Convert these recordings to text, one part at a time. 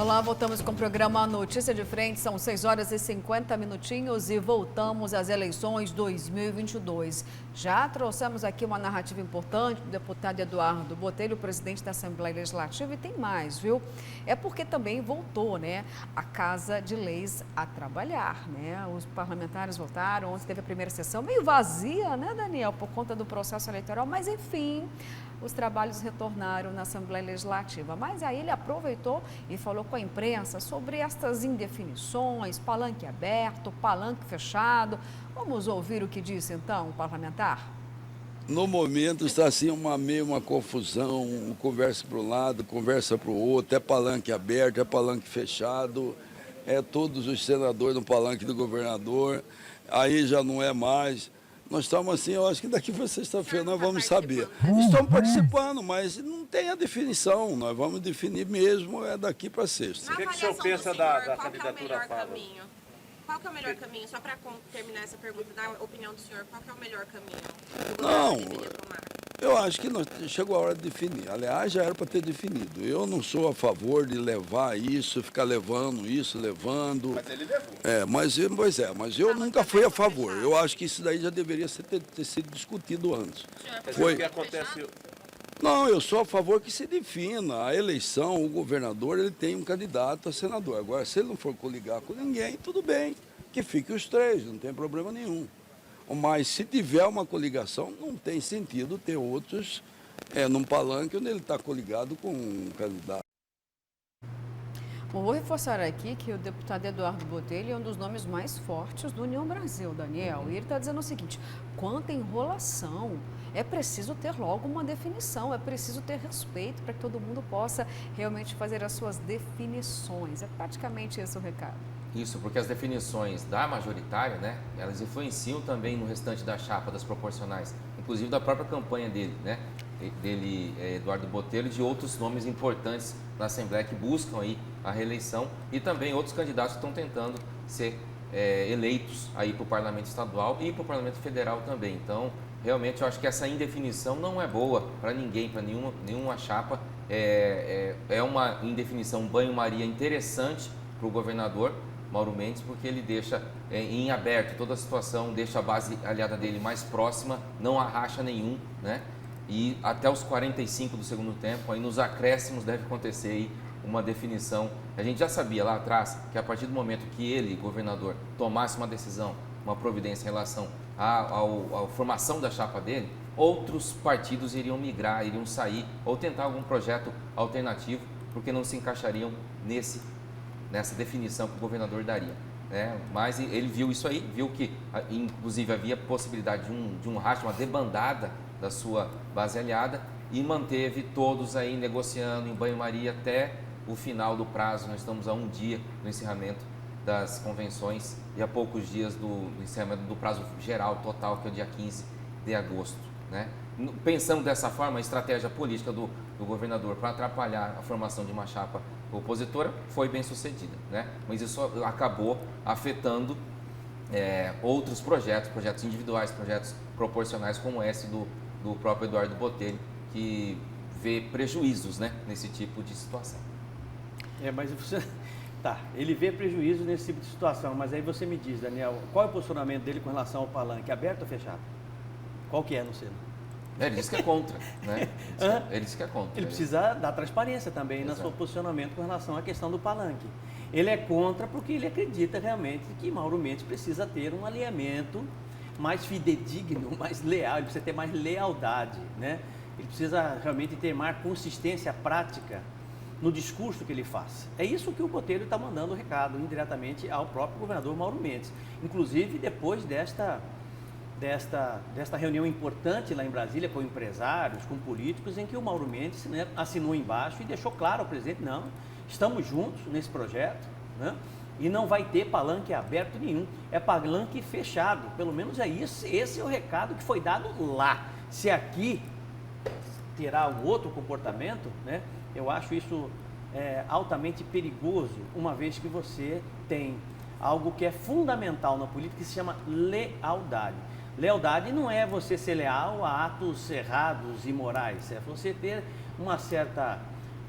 Olá, voltamos com o programa Notícia de Frente, são 6 horas e 50 minutinhos e voltamos às eleições 2022. Já trouxemos aqui uma narrativa importante do deputado Eduardo Botelho, presidente da Assembleia Legislativa, e tem mais, viu? É porque também voltou, né, a Casa de Leis a trabalhar, né? Os parlamentares votaram, ontem teve a primeira sessão, meio vazia, né, Daniel, por conta do processo eleitoral, mas enfim, os trabalhos retornaram na Assembleia Legislativa. Mas aí ele aproveitou e falou com a imprensa sobre estas indefinições, palanque aberto, palanque fechado. Vamos ouvir o que disse então o parlamentar? No momento está assim meio uma confusão, conversa para um lado, conversa para o outro, é palanque aberto, é palanque fechado, é todos os senadores no palanque do governador, aí já não é mais. Nós estamos assim, eu acho que daqui para sexta-feira nós vamos saber. Estamos participando, mas não tem a definição, nós vamos definir mesmo é daqui para sexta. O que o senhor pensa da candidatura à Fábio? Qual que é o melhor caminho? Só para terminar essa pergunta, da opinião do senhor, qual que é o melhor caminho que o governo deveria tomar? Eu acho que chegou a hora de definir. Aliás, já era para ter definido. Eu não sou a favor de levar isso, ficar levando isso, levando. Mas ele levou. Mas eu nunca fui a favor. Eu acho que isso daí já deveria ter sido discutido antes. Foi o que acontece. Não, eu sou a favor que se defina. A eleição, o governador, ele tem um candidato a senador. Agora, se ele não for coligar com ninguém, tudo bem. Que fique os três, não tem problema nenhum. Mas se tiver uma coligação, não tem sentido ter outros num palanque onde ele está coligado com um candidato. Bom, vou reforçar aqui que o deputado Eduardo Botelho é um dos nomes mais fortes do União Brasil, Daniel. E ele está dizendo o seguinte: quanta enrolação, é preciso ter logo uma definição, é preciso ter respeito para que todo mundo possa realmente fazer as suas definições. É praticamente esse o recado. Isso, porque as definições da majoritária, né, elas influenciam também no restante da chapa das proporcionais, inclusive da própria campanha dele, né, Eduardo Botelho, e de outros nomes importantes na Assembleia que buscam aí a reeleição, e também outros candidatos que estão tentando ser eleitos aí para o Parlamento Estadual e para o Parlamento Federal também. Então, realmente, eu acho que essa indefinição não é boa para ninguém, para nenhuma chapa. É uma indefinição, um banho-maria interessante para o governador Mauro Mendes, porque ele deixa em aberto toda a situação, deixa a base aliada dele mais próxima, não há racha nenhum, né? E até os 45 do segundo tempo, aí nos acréscimos deve acontecer aí uma definição. A gente já sabia lá atrás que a partir do momento que ele, governador, tomasse uma decisão, uma providência em relação à formação da chapa dele, outros partidos iriam migrar, iriam sair ou tentar algum projeto alternativo, porque não se encaixariam nessa definição que o governador daria, né? Mas ele viu isso aí, viu que inclusive havia possibilidade de um racha, uma debandada da sua base aliada, e manteve todos aí negociando em banho-maria até o final do prazo. Nós estamos a um dia do encerramento das convenções e a poucos dias do encerramento do prazo geral total, que é o dia 15 de agosto, né? Pensando dessa forma, a estratégia política do governador para atrapalhar a formação de uma chapa opositora foi bem sucedida, né? Mas isso acabou afetando outros projetos individuais, projetos proporcionais, como esse do próprio Eduardo Botelho, que vê prejuízos, né, nesse tipo de situação. Mas você... Tá, ele vê prejuízo nesse tipo de situação, mas aí você me diz, Daniel, qual é o posicionamento dele com relação ao palanque, aberto ou fechado? Qual que é no Senado? Ele disse que é contra, né? Ele disse que é contra. Ele precisa dar transparência também no seu posicionamento com relação à questão do palanque. Ele é contra porque ele acredita realmente que Mauro Mendes precisa ter um alinhamento mais fidedigno, mais leal, ele precisa ter mais lealdade, né? Ele precisa realmente ter mais consistência prática no discurso que ele faz. É isso que o Botelho está mandando o recado indiretamente ao próprio governador Mauro Mendes. Inclusive, depois desta reunião importante lá em Brasília com empresários, com políticos, em que o Mauro Mendes, né, assinou embaixo e deixou claro ao presidente: não, estamos juntos nesse projeto, né, e não vai ter palanque aberto nenhum, é palanque fechado. Pelo menos é isso, esse é o recado que foi dado lá. Se aqui terá um outro comportamento, né, eu acho isso altamente perigoso, uma vez que você tem algo que é fundamental na política, que se chama lealdade. Lealdade não é você ser leal a atos errados e imorais, é você ter uma certa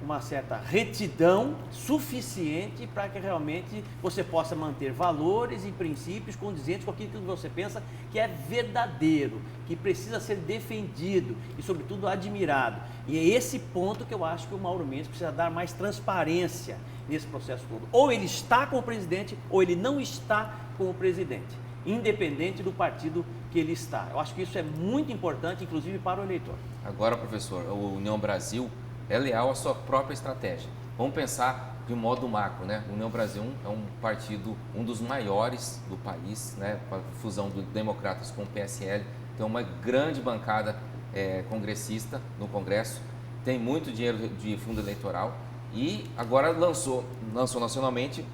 uma certa retidão suficiente para que realmente você possa manter valores e princípios condizentes com aquilo que você pensa que é verdadeiro, que precisa ser defendido e, sobretudo, admirado. E é esse ponto que eu acho que o Mauro Mendes precisa dar mais transparência nesse processo todo. Ou ele está com o presidente, ou ele não está com o presidente, independente do partido que ele está. Eu acho que isso é muito importante, inclusive para o eleitor. Agora, professor, o União Brasil é leal à sua própria estratégia. Vamos pensar de modo macro, né? O União Brasil é um partido, um dos maiores do país, né? Com a fusão do Democratas com o PSL, tem uma grande bancada congressista no Congresso, tem muito dinheiro de fundo eleitoral e agora lançou nacionalmente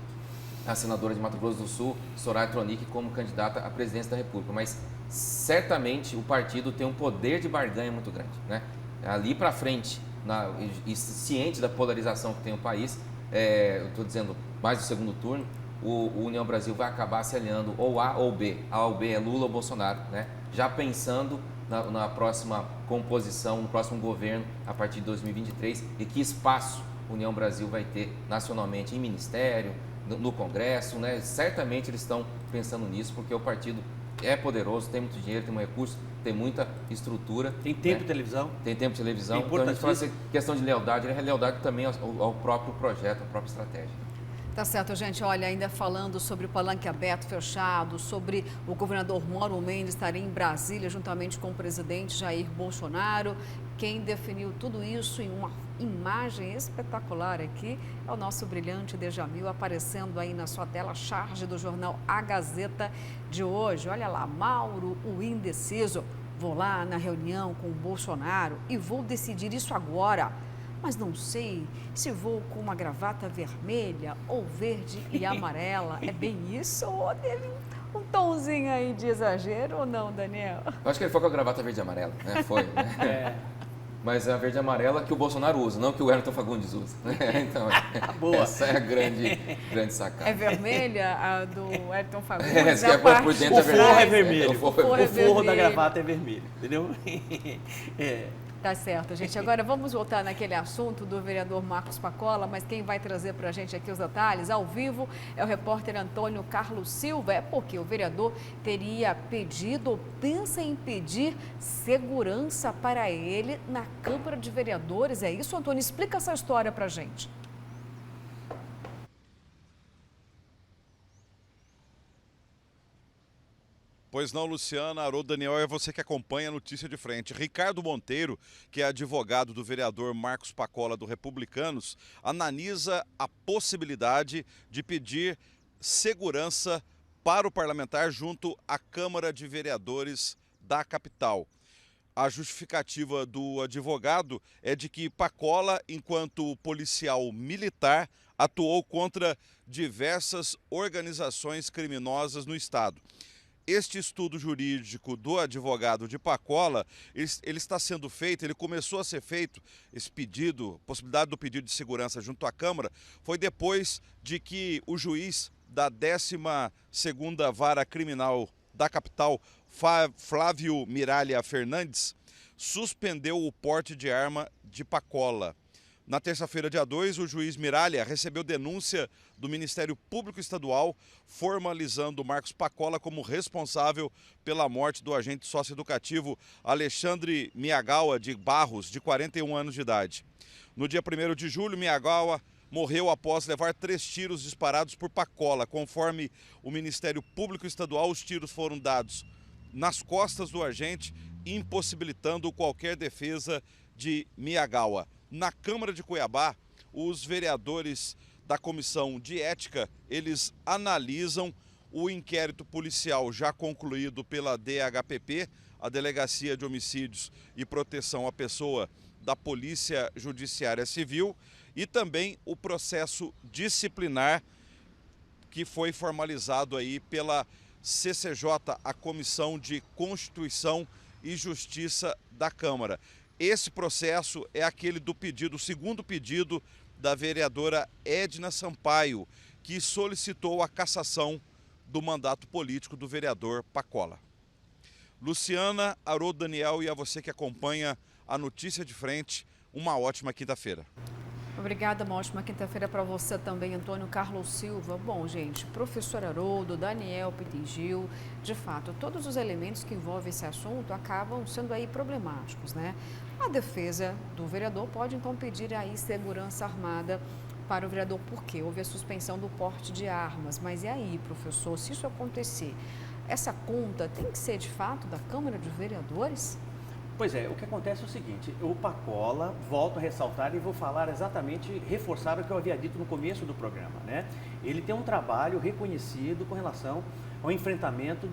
a senadora de Mato Grosso do Sul, Soraya Tronic, como candidata à presidência da República, mas certamente o partido tem um poder de barganha muito grande, né? Ali para frente, e ciente da polarização que tem o país, eu estou dizendo mais do segundo turno, o União Brasil vai acabar se alinhando ou A ou B. A ou B é Lula ou Bolsonaro, né? Já pensando na próxima composição, no próximo governo a partir de 2023 e que espaço a União Brasil vai ter nacionalmente em ministério, no Congresso, né? Certamente eles estão pensando nisso porque o partido é poderoso, tem muito dinheiro, tem um recurso, tem muita estrutura. Tem tempo, né? De televisão. Tem tempo de televisão. É então a gente fala assim, questão de lealdade, é lealdade também ao próprio projeto, à própria estratégia. Tá certo, gente. Olha, ainda falando sobre o palanque aberto, fechado, sobre o governador Mauro Mendes estar em Brasília juntamente com o presidente Jair Bolsonaro. Quem definiu tudo isso em uma imagem espetacular aqui é o nosso brilhante Djamil, aparecendo aí na sua tela, charge do jornal A Gazeta de hoje. Olha lá, Mauro, o indeciso. Vou lá na reunião com o Bolsonaro e vou decidir isso agora. Mas não sei se vou com uma gravata vermelha ou verde e amarela. É bem isso ou teve um tomzinho aí de exagero ou não, Daniel? Eu acho que ele foi com a gravata verde e amarela, né? Foi, né? Mas é a verde e amarela que o Bolsonaro usa, não que o Wellington Fagundes usa. Então, boa. Essa é a grande sacada. É vermelha a do Wellington Fagundes? Que é por dentro o forro é vermelho. O forro da gravata é vermelho, entendeu? Tá certo, gente. Agora vamos voltar naquele assunto do vereador Marcos Pacola, mas quem vai trazer para a gente aqui os detalhes ao vivo é o repórter Antônio Carlos Silva. É porque o vereador teria pedido ou pensa em pedir segurança para ele na Câmara de Vereadores. É isso, Antônio? Explica essa história para a gente. Pois não, Luciana, Haroldo, Daniel, é você que acompanha a notícia de frente. Ricardo Monteiro, que é advogado do vereador Marcos Pacola do Republicanos, analisa a possibilidade de pedir segurança para o parlamentar junto à Câmara de Vereadores da capital. A justificativa do advogado é de que Pacola, enquanto policial militar, atuou contra diversas organizações criminosas no estado. Este estudo jurídico do advogado de Pacola, ele está sendo feito, ele começou a ser feito, esse pedido, possibilidade do pedido de segurança junto à Câmara, foi depois de que o juiz da 12ª Vara Criminal da capital, Flávio Miralha Fernandes, suspendeu o porte de arma de Pacola. Na terça-feira, dia 2, o juiz Miralha recebeu denúncia do Ministério Público Estadual, formalizando Marcos Pacola como responsável pela morte do agente socioeducativo Alexandre Miyagawa de Barros, de 41 anos de idade. No dia 1º de julho, Miyagawa morreu após levar 3 tiros disparados por Pacola. Conforme o Ministério Público Estadual, os tiros foram dados nas costas do agente, impossibilitando qualquer defesa de Miyagawa. Na Câmara de Cuiabá, os vereadores da Comissão de Ética, eles analisam o inquérito policial já concluído pela DHPP, a Delegacia de Homicídios e Proteção à Pessoa da Polícia Judiciária Civil, e também o processo disciplinar que foi formalizado aí pela CCJ, a Comissão de Constituição e Justiça da Câmara. Esse processo é aquele do pedido, o segundo pedido da vereadora Edna Sampaio, que solicitou a cassação do mandato político do vereador Pacola. Luciana, Haroldo, Daniel e a você que acompanha a notícia de frente, uma ótima quinta-feira. Obrigada, uma ótima quinta-feira para você também, Antônio Carlos Silva. Bom, gente, professor Haroldo, Daniel Pitingil, de fato, todos os elementos que envolvem esse assunto acabam sendo aí problemáticos, né? A defesa do vereador pode, então, pedir aí segurança armada para o vereador, porque houve a suspensão do porte de armas. Mas e aí, professor, se isso acontecer, essa conta tem que ser, de fato, da Câmara de Vereadores? Pois é, o que acontece é o seguinte, o Pacola, volto a ressaltar e vou falar exatamente, reforçar o que eu havia dito no começo do programa, né? Ele tem um trabalho reconhecido com relação ao enfrentamento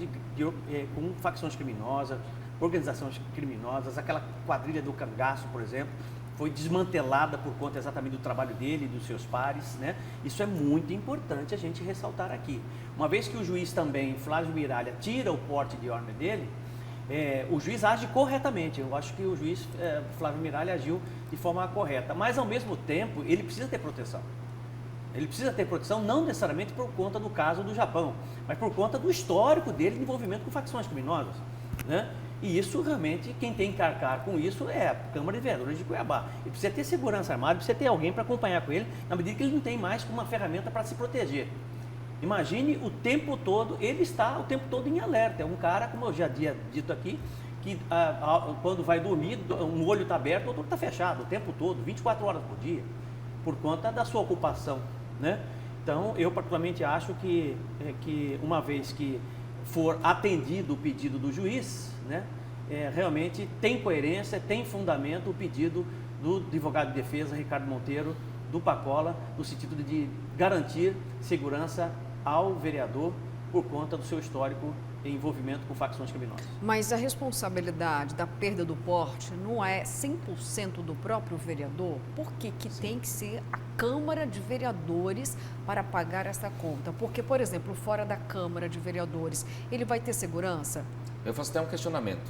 com facções criminosas, organizações criminosas, aquela quadrilha do cangaço, por exemplo, foi desmantelada por conta exatamente do trabalho dele e dos seus pares, né? Isso é muito importante a gente ressaltar aqui. Uma vez que o juiz também, Flávio Miralha, tira o porte de arma dele, o juiz age corretamente. Eu acho que o juiz Flávio Miralha agiu de forma correta, mas ao mesmo tempo ele precisa ter proteção. Ele precisa ter proteção não necessariamente por conta do caso do Japão, mas por conta do histórico dele de envolvimento com facções criminosas, né? E isso realmente, quem tem que arcar com isso é a Câmara de Vereadores de Cuiabá. Ele precisa ter segurança armada, precisa ter alguém para acompanhar com ele, na medida que ele não tem mais uma ferramenta para se proteger. Imagine o tempo todo, ele está o tempo todo em alerta. É um cara, como eu já tinha dito aqui, que quando vai dormir, um olho está aberto, o outro está fechado o tempo todo, 24 horas por dia, por conta da sua ocupação, né? Então, eu particularmente acho que uma vez que for atendido o pedido do juiz, né, realmente tem coerência, tem fundamento o pedido do advogado de defesa, Ricardo Monteiro, do Pacola, no sentido de garantir segurança ao vereador por conta do seu histórico em envolvimento com facções criminosas. Mas a responsabilidade da perda do porte não é 100% do próprio vereador? Por que tem que ser a Câmara de Vereadores para pagar essa conta? Porque, por exemplo, fora da Câmara de Vereadores, ele vai ter segurança? Eu faço até um questionamento.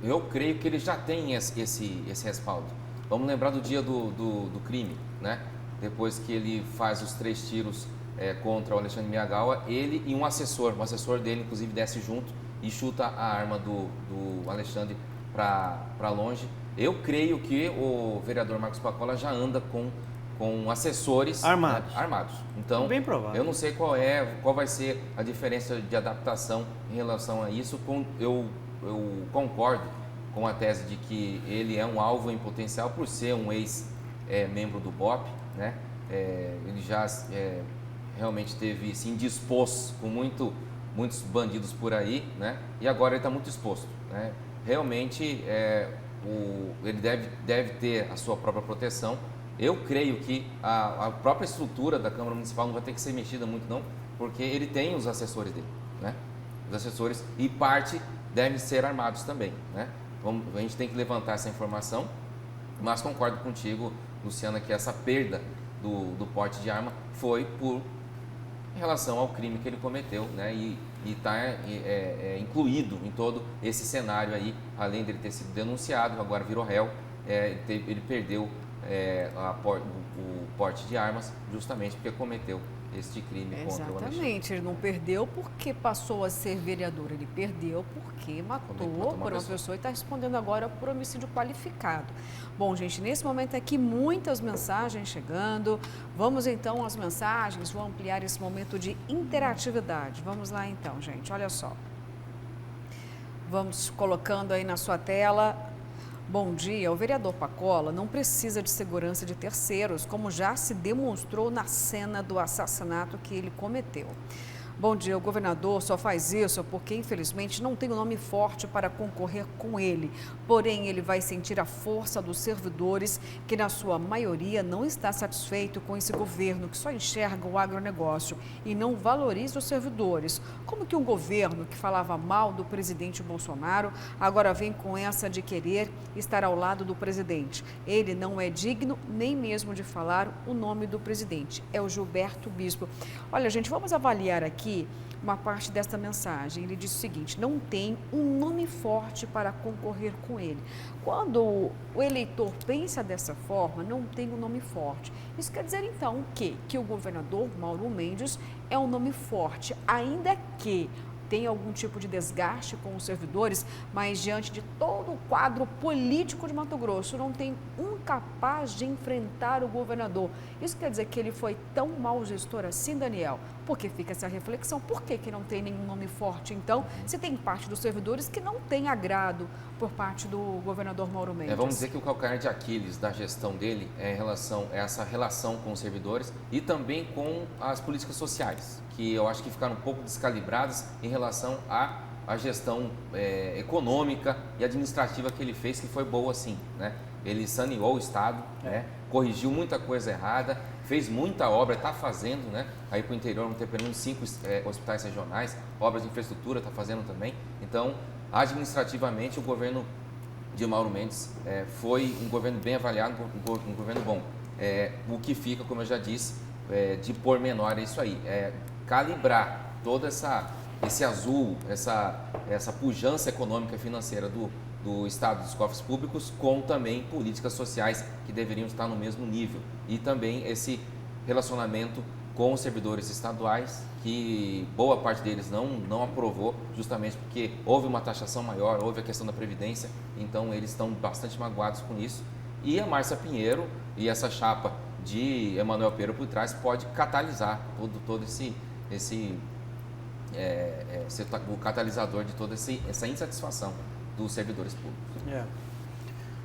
Eu creio que ele já tem esse respaldo. Vamos lembrar do dia do crime, né? Depois que ele faz os 3 tiros contra o Alexandre Miyagawa, ele e um assessor dele, inclusive, desce junto e chuta a arma do Alexandre para longe. Eu creio que o vereador Marcos Pacola já anda com assessores armados. Então, bem provável. Eu não sei qual vai ser a diferença de adaptação em relação a isso. Eu concordo com a tese de que ele é um alvo em potencial por ser um ex-membro do BOP, né? Ele já realmente esteve, se indispôs com muitos bandidos por aí, né? E agora ele está muito exposto, né? Realmente, ele deve ter a sua própria proteção. Eu creio que a própria estrutura da Câmara Municipal não vai ter que ser mexida muito, não, porque ele tem os assessores dele, né? Os assessores, e parte devem ser armados também, né? A gente tem que levantar essa informação, mas concordo contigo, Luciana, que essa perda do porte de arma foi em relação ao crime que ele cometeu, né? E está incluído em todo esse cenário aí, além dele ter sido denunciado, agora virou réu, ele perdeu o porte de armas justamente porque cometeu este crime contra o Alexandre. Exatamente, ele não perdeu porque passou a ser vereador, ele perdeu porque matou por uma pessoa e está respondendo agora por homicídio qualificado. Bom, gente, nesse momento aqui muitas mensagens chegando, vamos então às mensagens, vou ampliar esse momento de interatividade. Vamos lá então, gente, olha só. Vamos colocando aí na sua tela. Bom dia, o vereador Pacola não precisa de segurança de terceiros, como já se demonstrou na cena do assassinato que ele cometeu. Bom dia, o governador só faz isso porque, infelizmente, não tem um nome forte para concorrer com ele. Porém, ele vai sentir a força dos servidores, que na sua maioria não está satisfeito com esse governo, que só enxerga o agronegócio e não valoriza os servidores. Como que um governo que falava mal do presidente Bolsonaro, agora vem com essa de querer estar ao lado do presidente? Ele não é digno nem mesmo de falar o nome do presidente. É o Gilberto Bispo. Olha, gente, vamos avaliar aqui uma parte desta mensagem. Ele diz o seguinte: não tem um nome forte para concorrer com ele. Quando o eleitor pensa dessa forma, não tem um nome forte. Isso quer dizer então que o governador Mauro Mendes é um nome forte, ainda que tem algum tipo de desgaste com os servidores, mas diante de todo o quadro político de Mato Grosso, não tem um capaz de enfrentar o governador. Isso quer dizer que ele foi tão mau gestor assim, Daniel? Porque fica essa reflexão, por que não tem nenhum nome forte, então, se tem parte dos servidores que não tem agrado por parte do governador Mauro Mendes? Vamos dizer que o calcanhar de Aquiles da gestão dele é essa relação com os servidores e também com as políticas sociais, que eu acho que ficaram um pouco descalibradas em relação à gestão econômica e administrativa que ele fez, que foi boa sim, né? Ele saneou o Estado, né? Corrigiu muita coisa errada, fez muita obra, está fazendo, né? Aí para o interior vão ter pelo menos 5 hospitais regionais, obras de infraestrutura está fazendo também. Então, administrativamente, o governo de Mauro Mendes foi um governo bem avaliado, um governo bom. O que fica, como eu já disse, de pormenor é isso aí, calibrar todo esse azul, essa pujança econômica e financeira do Estado, dos cofres públicos, com também políticas sociais que deveriam estar no mesmo nível. E também esse relacionamento com os servidores estaduais, que boa parte deles não aprovou, justamente porque houve uma taxação maior, houve a questão da Previdência, então eles estão bastante magoados com isso. E a Márcia Pinheiro e essa chapa de Emanuel Pinheiro por trás pode catalisar todo o catalisador de toda essa insatisfação dos servidores públicos.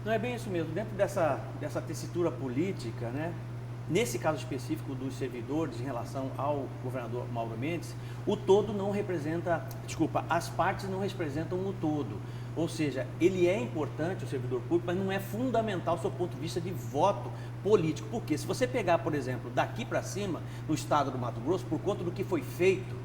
Não é bem isso mesmo. Dentro dessa tessitura política, né? Nesse caso específico dos servidores em relação ao governador Mauro Mendes, o todo não representa, as partes não representam o todo. Ou seja, ele é importante, o servidor público, mas não é fundamental do seu ponto de vista de voto político. Porque se você pegar, por exemplo, daqui para cima, no estado do Mato Grosso, por conta do que foi feito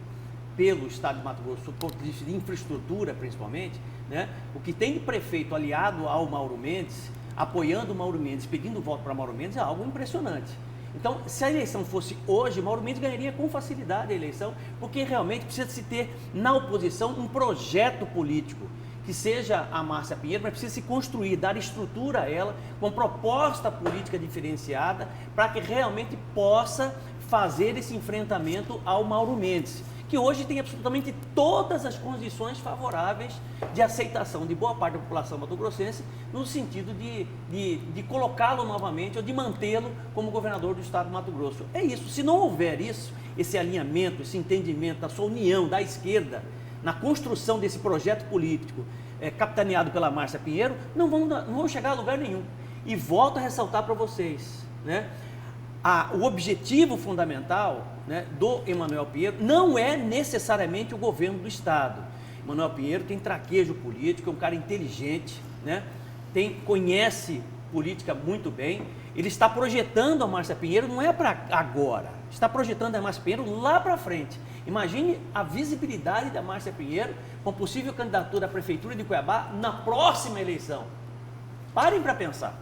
pelo estado de Mato Grosso, do ponto de vista de infraestrutura principalmente, né? O que tem de prefeito aliado ao Mauro Mendes, apoiando o Mauro Mendes, pedindo voto para Mauro Mendes, é algo impressionante. Então, se a eleição fosse hoje, Mauro Mendes ganharia com facilidade a eleição, porque realmente precisa se ter na oposição um projeto político, que seja a Márcia Pinheiro, mas precisa se construir, dar estrutura a ela, com proposta política diferenciada, para que realmente possa fazer esse enfrentamento ao Mauro Mendes, que hoje tem absolutamente todas as condições favoráveis de aceitação de boa parte da população mato-grossense, no sentido de colocá-lo novamente ou de mantê-lo como governador do estado do Mato Grosso. É isso. Se não houver isso, esse alinhamento, esse entendimento, essa união da esquerda na construção desse projeto político capitaneado pela Márcia Pinheiro, não vão chegar a lugar nenhum. E volto a ressaltar para vocês, né? O objetivo fundamental, né, do Emanuel Pinheiro não é necessariamente o governo do estado. Emanuel Pinheiro tem traquejo político, é um cara inteligente, né, conhece política muito bem. Ele está projetando a Márcia Pinheiro, não é para agora, está projetando a Márcia Pinheiro lá para frente. Imagine a visibilidade da Márcia Pinheiro com possível candidatura à prefeitura de Cuiabá na próxima eleição. Parem para pensar.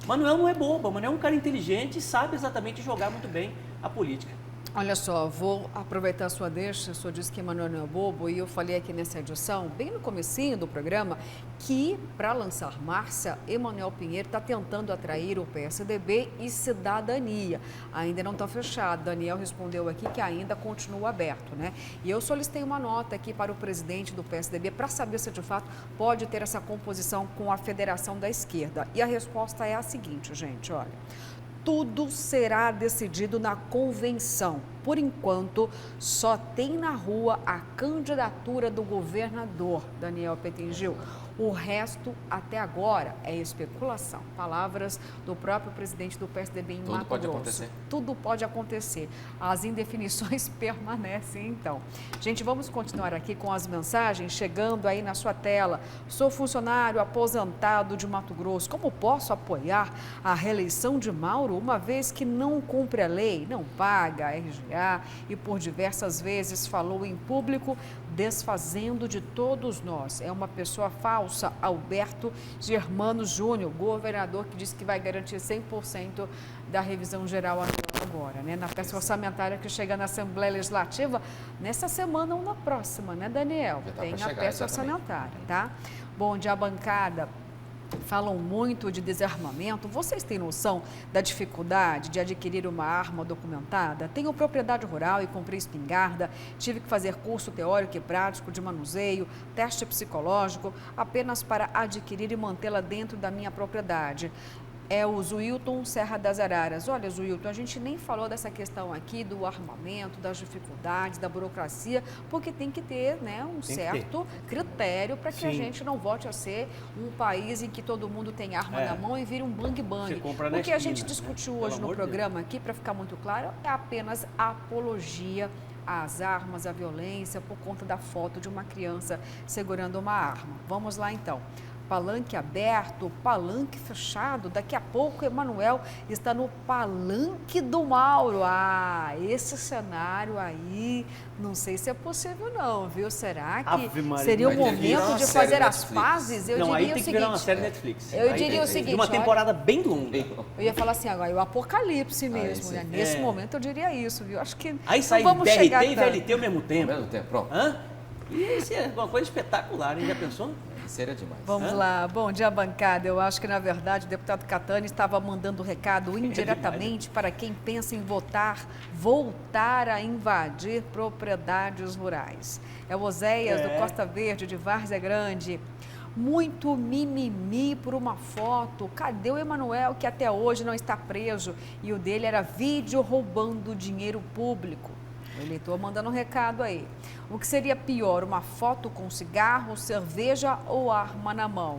Manuel não é bobo, Manuel é um cara inteligente e sabe exatamente jogar muito bem a política. Olha só, vou aproveitar a sua deixa, o senhor disse que Emanuel não é bobo e eu falei aqui nessa edição, bem no comecinho do programa, que para lançar Márcia, Emanuel Pinheiro está tentando atrair o PSDB e Cidadania. Ainda não está fechado, Daniel respondeu aqui que ainda continua aberto, né? E eu solicitei uma nota aqui para o presidente do PSDB para saber se de fato pode ter essa composição com a Federação da Esquerda. E a resposta é a seguinte, gente, olha. Tudo será decidido na convenção. Por enquanto, só tem na rua a candidatura do governador, Daniel Petingil. O resto, até agora, é especulação. Palavras do próprio presidente do PSDB em Mato Grosso. Tudo pode acontecer. As indefinições permanecem, então. Gente, vamos continuar aqui com as mensagens chegando aí na sua tela. Sou funcionário aposentado de Mato Grosso. Como posso apoiar a reeleição de Mauro, uma vez que não cumpre a lei, não paga a RGA e por diversas vezes falou em público, desfazendo de todos nós. É uma pessoa falsa. Alberto Germano Júnior, governador, que disse que vai garantir 100% da revisão geral agora, né? Na peça orçamentária que chega na Assembleia Legislativa nessa semana ou na próxima, né, Daniel? Tem a peça orçamentária, tá? Bom dia, bancada. falam muito de desarmamento. Vocês têm noção da dificuldade de adquirir uma arma documentada? Tenho propriedade rural e comprei espingarda, tive que fazer curso teórico e prático de manuseio, teste psicológico, apenas para adquirir e mantê-la dentro da minha propriedade. É o Zuilton Serra das Araras. Olha, Zuilton, a gente nem falou dessa questão aqui do armamento, das dificuldades, da burocracia, porque tem que ter, né, um certo critério para que a gente não volte a ser um país em que todo mundo tem arma na mão e vira um bang-bang. O que a gente discutiu hoje no programa aqui, para ficar muito claro, é apenas apologia às armas, à violência, por conta da foto de uma criança segurando uma arma. Vamos lá, então. Palanque aberto, palanque fechado. Daqui a pouco, Emanuel está no Palanque do Mauro. Ah, esse cenário aí, não sei se é possível não, viu? Será que seria o momento de fazer as pazes? Eu diria aí tem o que virar uma seguinte, série Netflix. eu diria o seguinte, de uma temporada bem longa. Eu ia falar assim agora, o apocalipse mesmo, né? Nesse momento eu diria isso, viu? Acho que aí sai não vamos BRT chegar e VLT ao mesmo tempo. Ao mesmo tempo, pronto. E isso é uma coisa espetacular, hein? Já pensou? Seria demais. Vamos lá. Bom dia, bancada. Eu acho que, na verdade, o deputado Catani estava mandando recado indiretamente para quem pensa em voltar a invadir propriedades rurais. É o Oséias, do Costa Verde, de Várzea Grande. Muito mimimi por uma foto. Cadê o Emanuel, que até hoje não está preso? E o dele era vídeo roubando dinheiro público. O eleitor mandando um recado aí. O que seria pior, uma foto com cigarro, cerveja ou arma na mão?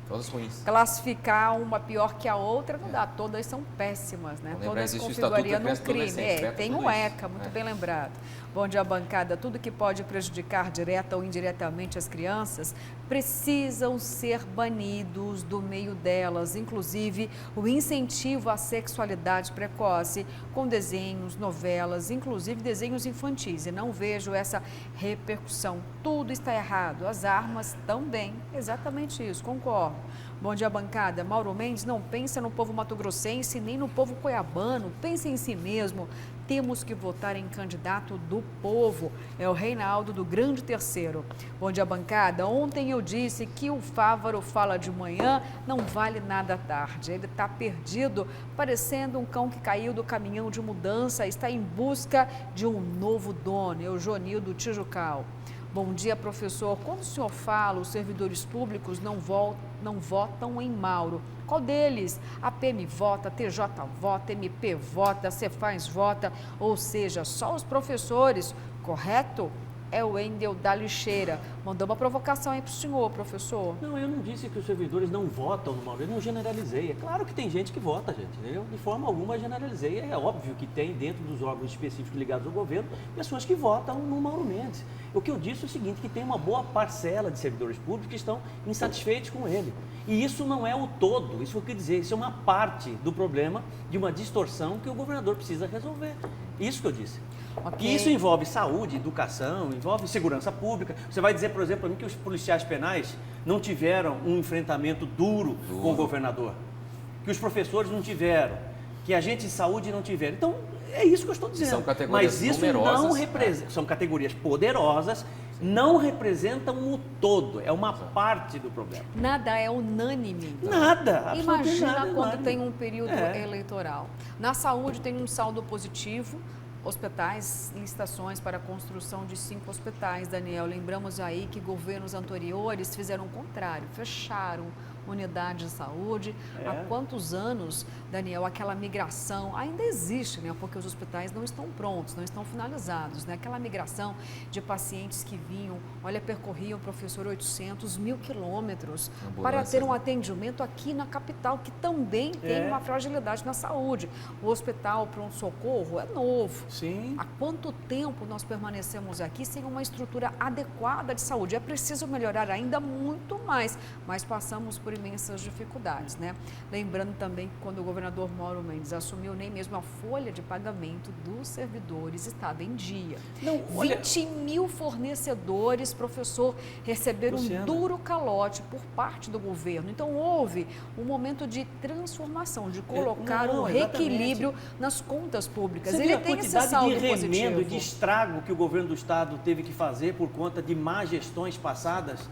Todas ruins. Classificar uma pior que a outra não dá, todas são péssimas, né? Todas configurariam num crime. Tem um ECA, muito bem lembrado. Bom dia, bancada. Tudo que pode prejudicar direta ou indiretamente as crianças precisam ser banidos do meio delas, inclusive o incentivo à sexualidade precoce com desenhos, novelas, inclusive desenhos infantis. E não vejo essa repercussão. Tudo está errado. As armas também. Exatamente isso, concordo. Bom dia, bancada. Mauro Mendes não pensa no povo mato-grossense nem no povo cuiabano. Pensa em si mesmo. Temos que votar em candidato do povo. É o Reinaldo do Grande Terceiro. Bom dia, bancada. Ontem eu disse que o Fávaro fala de manhã, não vale nada à tarde. Ele está perdido, parecendo um cão que caiu do caminhão de mudança, está em busca de um novo dono. É o Jonildo Tijucal. Bom dia, professor. Quando o senhor fala, os servidores públicos não votam em Mauro. Qual deles? A PM vota, TJ vota, MP vota, Cefaz vota, ou seja, só os professores, correto? É o Wendel da Lixeira. Mandou uma provocação aí para o senhor, professor. Não, eu não disse que os servidores não votam no Mauro, eu não generalizei. É claro que tem gente que vota, gente, entendeu? De forma alguma generalizei. É óbvio que tem dentro dos órgãos específicos ligados ao governo pessoas que votam no Mauro Mendes. O que eu disse é o seguinte, que tem uma boa parcela de servidores públicos que estão insatisfeitos com ele. E isso não é o todo, isso eu quero dizer, isso é uma parte do problema de uma distorção que o governador precisa resolver. Isso que eu disse. Okay. E isso envolve saúde, educação, envolve segurança pública. Você vai dizer, por exemplo, para mim que os policiais penais não tiveram um enfrentamento duro com o governador, que os professores não tiveram, que agentes de saúde não tiveram. Então, é isso que eu estou dizendo. São categorias mas isso numerosas, não representa, são categorias poderosas, não representam o todo, é uma parte do problema. Nada é unânime. Nada. Imagina nada quando tem um período eleitoral. Na saúde tem um saldo positivo, hospitais, licitações para a construção de 5 hospitais, Daniel. Lembramos aí que governos anteriores fizeram o contrário, fecharam unidades de saúde. Há quantos anos, Daniel, aquela migração ainda existe, né? Porque os hospitais não estão prontos, não estão finalizados, né? Aquela migração de pacientes que vinham, olha, percorriam, professor, 800 mil quilômetros para ter um atendimento aqui na capital, que também tem uma fragilidade na saúde. O hospital pronto-socorro é novo. Sim. Há quanto tempo nós permanecemos aqui sem uma estrutura adequada de saúde? É preciso melhorar ainda muito mais, mas passamos por imensas dificuldades, né? Lembrando também que quando o governador Mauro Mendes assumiu, nem mesmo a folha de pagamento dos servidores estava em dia. Não, olha... 20 mil fornecedores, professor, receberam um duro calote por parte do governo. Então, houve um momento de transformação, de colocar um reequilíbrio nas contas públicas. Você Ele viu tem a esse quantidade saldo de remendo positivo. e de estrago que o governo do estado teve que fazer por conta de má gestões passadas?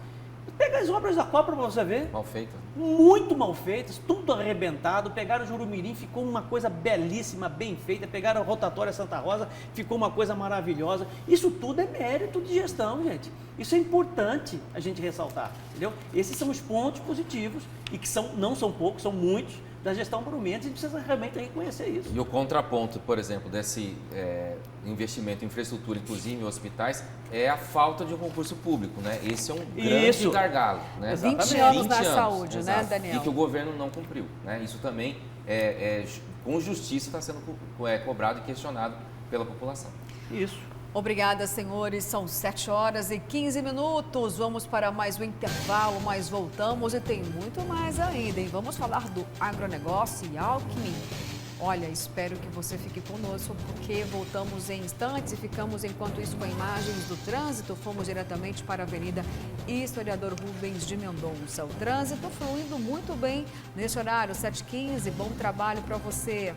Pega as obras da Copa para você ver. Mal feito. Muito mal feitas, tudo arrebentado. Pegaram o Jurumirim, ficou uma coisa belíssima, bem feita. Pegaram a rotatória Santa Rosa, ficou uma coisa maravilhosa. Isso tudo é mérito de gestão, gente. Isso é importante a gente ressaltar, entendeu? Esses são os pontos positivos e que não são poucos, são muitos da gestão Mauro Mendes, e precisa realmente reconhecer isso. E o contraponto, por exemplo, desse investimento em infraestrutura, inclusive em hospitais, é a falta de um concurso público, né? Esse é um grande gargalo. Né? 20 anos na saúde, exato. né, Daniel? E que o governo não cumpriu. Né? Isso também, com justiça, está sendo cobrado e questionado pela população. Isso. Obrigada, senhores. São 7h15. Vamos para mais um intervalo, mas voltamos e tem muito mais ainda, hein? Vamos falar do agronegócio e Alckmin. Olha, espero que você fique conosco, porque voltamos em instantes e ficamos, enquanto isso, com imagens do trânsito. Fomos diretamente para a Avenida Historiador Rubens de Mendonça. O trânsito fluindo muito bem nesse horário, 7h15. Bom trabalho para você.